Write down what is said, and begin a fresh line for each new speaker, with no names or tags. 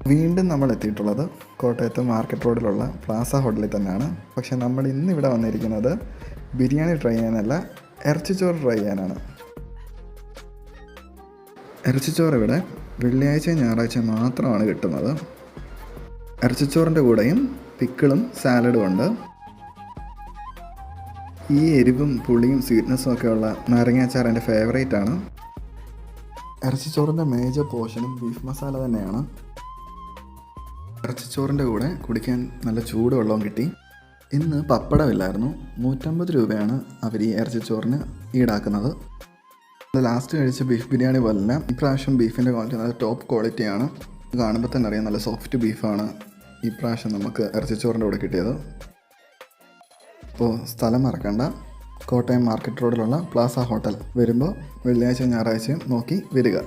വീണ്ടും നമ്മൾ എത്തിയിട്ടുള്ളത് കോട്ടയത്ത് മാർക്കറ്റ് റോഡിലുള്ള പ്ലാസ ഹോട്ടലിൽ തന്നെയാണ്. പക്ഷേ നമ്മൾ ഇന്നിവിടെ വന്നിരിക്കുന്നത് ബിരിയാണി ട്രൈ ചെയ്യാനല്ല, ഇറച്ചിച്ചോറ് ട്രൈ ചെയ്യാനാണ്. ഇറച്ചിച്ചോറ് ഇവിടെ വെള്ളിയാഴ്ച ഞായറാഴ്ച മാത്രമാണ് കിട്ടുന്നത്. ഇറച്ചിച്ചോറിൻ്റെ കൂടെയും പിക്കിളും സാലഡും ഉണ്ട്. ഈ എരിവും പുളിയും സ്വീറ്റ്നെസ്സും ഒക്കെയുള്ള നാരങ്ങാച്ചാർ എൻ്റെ ഫേവറേറ്റ് ആണ്. ഇറച്ചിച്ചോറിൻ്റെ മേജർ പോർഷനും ബീഫ് മസാല തന്നെയാണ്. ഇറച്ചിച്ചോറിൻ്റെ കൂടെ കുടിക്കാൻ നല്ല ചൂടുവെള്ളവും കിട്ടി. ഇന്ന് പപ്പടമില്ലായിരുന്നു. 150 രൂപയാണ് അവർ ഈ ഇറച്ചിച്ചോറിന് ഈടാക്കുന്നത്. ലാസ്റ്റ് കഴിച്ച ബീഫ് ബിരിയാണി പോലല്ല, ഇപ്രാവശ്യം ബീഫിൻ്റെ ക്വാളിറ്റി നല്ല ടോപ്പ് ക്വാളിറ്റിയാണ്. കാണുമ്പോൾ തന്നെ അറിയാം, നല്ല സോഫ്റ്റ് ബീഫാണ് ഇപ്രാവശ്യം നമുക്ക് ഇറച്ചിച്ചോറിൻ്റെ കൂടെ കിട്ടിയത്. അപ്പോൾ സ്ഥലം മറക്കണ്ട, കോട്ടയം മാർക്കറ്റ് റോഡിലുള്ള പ്ലാസ ഹോട്ടൽ വരുമ്പോൾ വെള്ളിയാഴ്ച ഞായറാഴ്ചയും നോക്കി വരിക.